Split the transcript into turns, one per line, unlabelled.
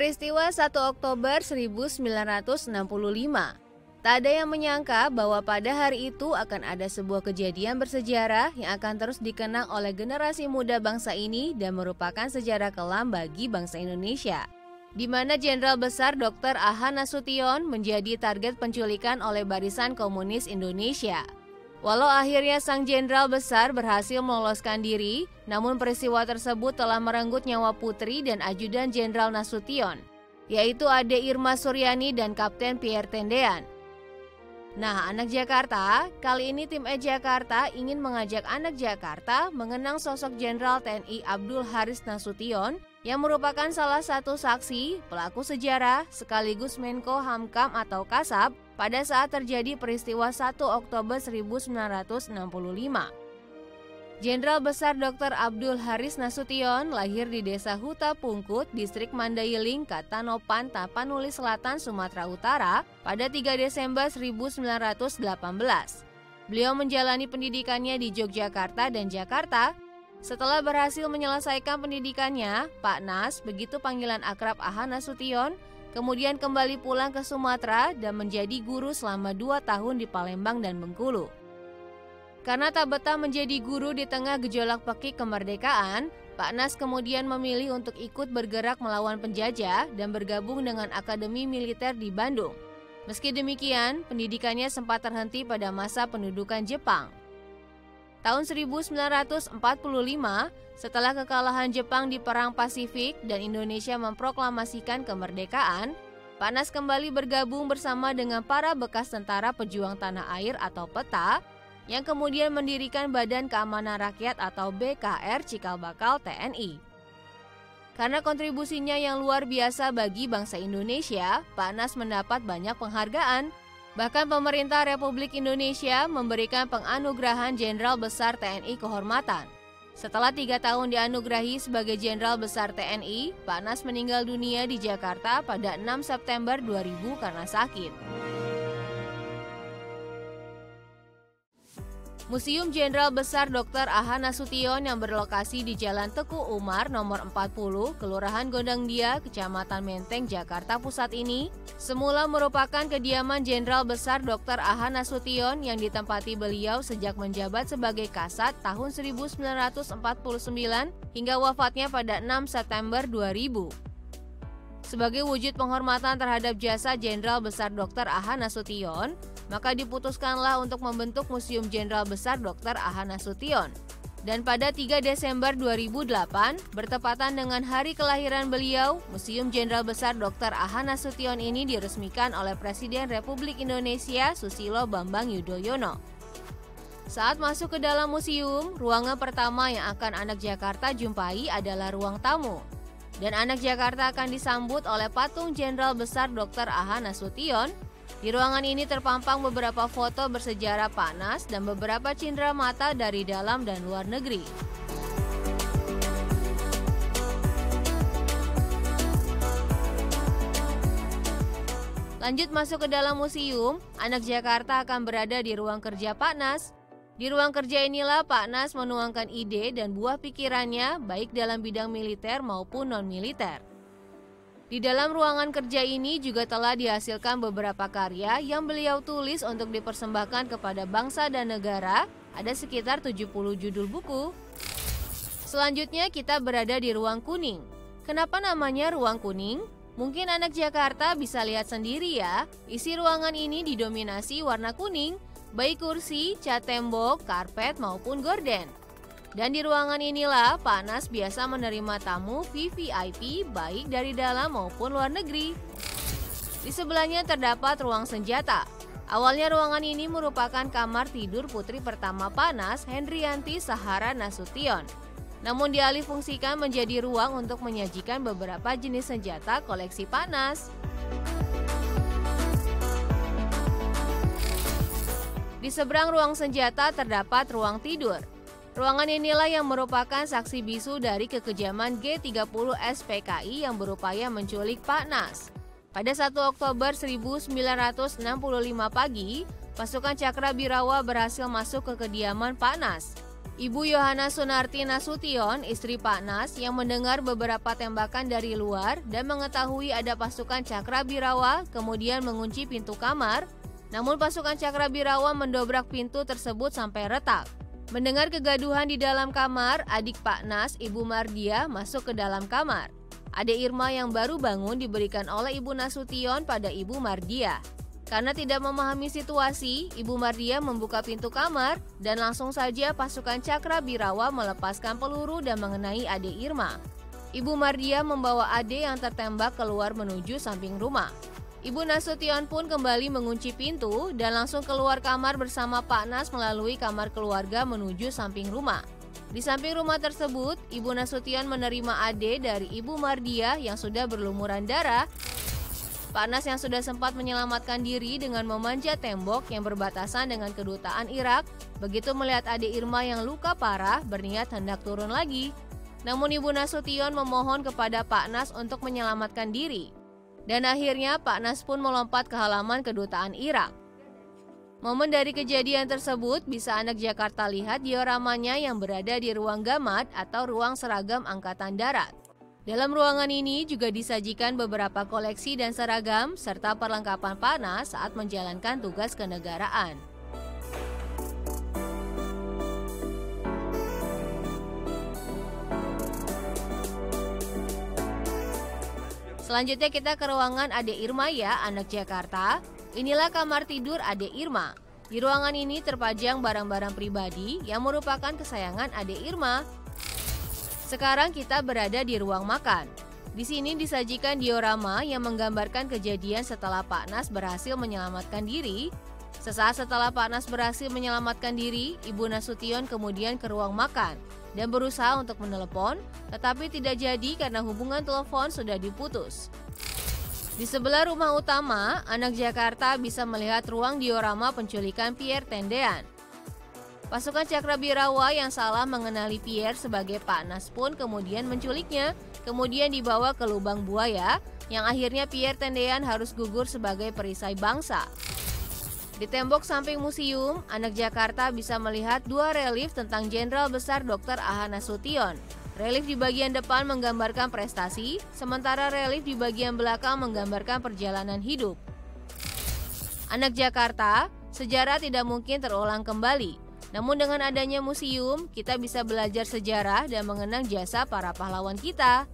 Peristiwa 1 Oktober 1965. Tak ada yang menyangka bahwa pada hari itu akan ada sebuah kejadian bersejarah yang akan terus dikenang oleh generasi muda bangsa ini dan merupakan sejarah kelam bagi bangsa Indonesia, di mana Jenderal Besar Dr. A.H. Nasution menjadi target penculikan oleh Barisan Komunis Indonesia. Walau akhirnya sang Jenderal Besar berhasil meloloskan diri, namun peristiwa tersebut telah merenggut nyawa putri dan ajudan Jenderal Nasution, yaitu Ade Irma Suryani dan Kapten Pierre Tendean. Nah, anak Jakarta, kali ini tim Jakarta ingin mengajak anak Jakarta mengenang sosok Jenderal TNI Abdul Haris Nasution yang merupakan salah satu saksi, pelaku sejarah, sekaligus Menko Hamkam atau Kasab pada saat terjadi peristiwa 1 Oktober 1965. Jenderal Besar Dr. Abdul Haris Nasution lahir di Desa Huta Pungkut, Distrik Mandailing, Katanopan, Tapanuli Selatan, Sumatera Utara pada 3 Desember 1918. Beliau menjalani pendidikannya di Yogyakarta dan Jakarta. Setelah berhasil menyelesaikan pendidikannya, Pak Nas, begitu panggilan akrab A.H. Nasution, kemudian kembali pulang ke Sumatera dan menjadi guru selama 2 tahun di Palembang dan Bengkulu. Karena tak betah menjadi guru di tengah gejolak pekik kemerdekaan, Pak Nas kemudian memilih untuk ikut bergerak melawan penjajah dan bergabung dengan Akademi Militer di Bandung. Meski demikian, pendidikannya sempat terhenti pada masa pendudukan Jepang. Tahun 1945, setelah kekalahan Jepang di Perang Pasifik dan Indonesia memproklamasikan kemerdekaan, Pak Nas kembali bergabung bersama dengan para bekas tentara pejuang tanah air atau PETA, yang kemudian mendirikan Badan Keamanan Rakyat atau BKR Cikal Bakal TNI. Karena kontribusinya yang luar biasa bagi bangsa Indonesia, Pak Nas mendapat banyak penghargaan. Bahkan pemerintah Republik Indonesia memberikan penganugerahan Jenderal Besar TNI Kehormatan. Setelah 3 tahun dianugerahi sebagai Jenderal Besar TNI, Pak Nas meninggal dunia di Jakarta pada 6 September 2000 karena sakit. Museum Jenderal Besar Dr. A.H. Nasution yang berlokasi di Jalan Teku Umar nomor 40, Kelurahan Gondangdia, Kecamatan Menteng, Jakarta Pusat ini, semula merupakan kediaman Jenderal Besar Dr. A.H. Nasution yang ditempati beliau sejak menjabat sebagai Kasat tahun 1949 hingga wafatnya pada 6 September 2000. Sebagai wujud penghormatan terhadap jasa Jenderal Besar Dr. A.H. Nasution, maka diputuskanlah untuk membentuk Museum Jenderal Besar Dr. A.H. Nasution. Dan pada 3 Desember 2008, bertepatan dengan hari kelahiran beliau, Museum Jenderal Besar Dr. A.H. Nasution ini diresmikan oleh Presiden Republik Indonesia Susilo Bambang Yudhoyono. Saat masuk ke dalam museum, ruangan pertama yang akan anak Jakarta jumpai adalah ruang tamu. Dan anak Jakarta akan disambut oleh patung Jenderal Besar Dr. A.H. Nasution. Di ruangan ini terpampang beberapa foto bersejarah Pak Nas dan beberapa cindera mata dari dalam dan luar negeri. Lanjut masuk ke dalam museum, anak Jakarta akan berada di ruang kerja Pak Nas. Di ruang kerja inilah Pak Nas menuangkan ide dan buah pikirannya baik dalam bidang militer maupun non-militer. Di dalam ruangan kerja ini juga telah dihasilkan beberapa karya yang beliau tulis untuk dipersembahkan kepada bangsa dan negara, ada sekitar 70 judul buku. Selanjutnya kita berada di ruang kuning. Kenapa namanya ruang kuning? Mungkin anak Jakarta bisa lihat sendiri ya, isi ruangan ini didominasi warna kuning, baik kursi, cat tembok, karpet maupun gorden. Dan di ruangan inilah Pak Nas biasa menerima tamu VVIP baik dari dalam maupun luar negeri. Di sebelahnya terdapat ruang senjata. Awalnya ruangan ini merupakan kamar tidur putri pertama Pak Nas, Hendrianti Sahara Nasution. Namun dialihfungsikan menjadi ruang untuk menyajikan beberapa jenis senjata koleksi Pak Nas. Di seberang ruang senjata terdapat ruang tidur. Ruangan inilah yang merupakan saksi bisu dari kekejaman G30 SPKI yang berupaya menculik Pak Nas. Pada 1 Oktober 1965 pagi, pasukan Cakra Birawa berhasil masuk ke kediaman Pak Nas. Ibu Yohana Sunarti Nasution, istri Pak Nas, yang mendengar beberapa tembakan dari luar dan mengetahui ada pasukan Cakrabirawa, kemudian mengunci pintu kamar. Namun pasukan Cakrabirawa mendobrak pintu tersebut sampai retak. Mendengar kegaduhan di dalam kamar, adik Pak Nas, Ibu Mardia, masuk ke dalam kamar. Ade Irma yang baru bangun diberikan oleh Ibu Nasution pada Ibu Mardia. Karena tidak memahami situasi, Ibu Mardia membuka pintu kamar dan langsung saja pasukan Cakrabirawa melepaskan peluru dan mengenai Ade Irma. Ibu Mardia membawa Ade yang tertembak keluar menuju samping rumah. Ibu Nasution pun kembali mengunci pintu dan langsung keluar kamar bersama Pak Nas melalui kamar keluarga menuju samping rumah. Di samping rumah tersebut, Ibu Nasution menerima Ade dari Ibu Mardia yang sudah berlumuran darah. Pak Nas yang sudah sempat menyelamatkan diri dengan memanjat tembok yang berbatasan dengan kedutaan Irak, begitu melihat Ade Irma yang luka parah berniat hendak turun lagi. Namun Ibu Nasution memohon kepada Pak Nas untuk menyelamatkan diri. Dan akhirnya Pak Nas pun melompat ke halaman kedutaan Irak. Momen dari kejadian tersebut bisa anak Jakarta lihat dioramanya yang berada di ruang gamat atau ruang seragam Angkatan Darat. Dalam ruangan ini juga disajikan beberapa koleksi dan seragam serta perlengkapan Pak Nas saat menjalankan tugas kenegaraan. Selanjutnya kita ke ruangan Ade Irma ya, anak Jakarta. Inilah kamar tidur Ade Irma. Di ruangan ini terpajang barang-barang pribadi yang merupakan kesayangan Ade Irma. Sekarang kita berada di ruang makan. Di sini disajikan diorama yang menggambarkan kejadian setelah Pak Nas berhasil menyelamatkan diri. Sesaat setelah Pak Nas berhasil menyelamatkan diri, Ibu Nasution kemudian ke ruang makan dan berusaha untuk menelepon, tetapi tidak jadi karena hubungan telepon sudah diputus. Di sebelah rumah utama, anak Jakarta bisa melihat ruang diorama penculikan Pierre Tendean. Pasukan Cakrabirawa yang salah mengenali Pierre sebagai Pak Nas pun kemudian menculiknya, kemudian dibawa ke lubang buaya, yang akhirnya Pierre Tendean harus gugur sebagai perisai bangsa. Di tembok samping museum, anak Jakarta bisa melihat dua relief tentang Jenderal Besar Dr. A.H. Nasution. Relief di bagian depan menggambarkan prestasi, sementara relief di bagian belakang menggambarkan perjalanan hidup. Anak Jakarta, sejarah tidak mungkin terulang kembali. Namun dengan adanya museum, kita bisa belajar sejarah dan mengenang jasa para pahlawan kita.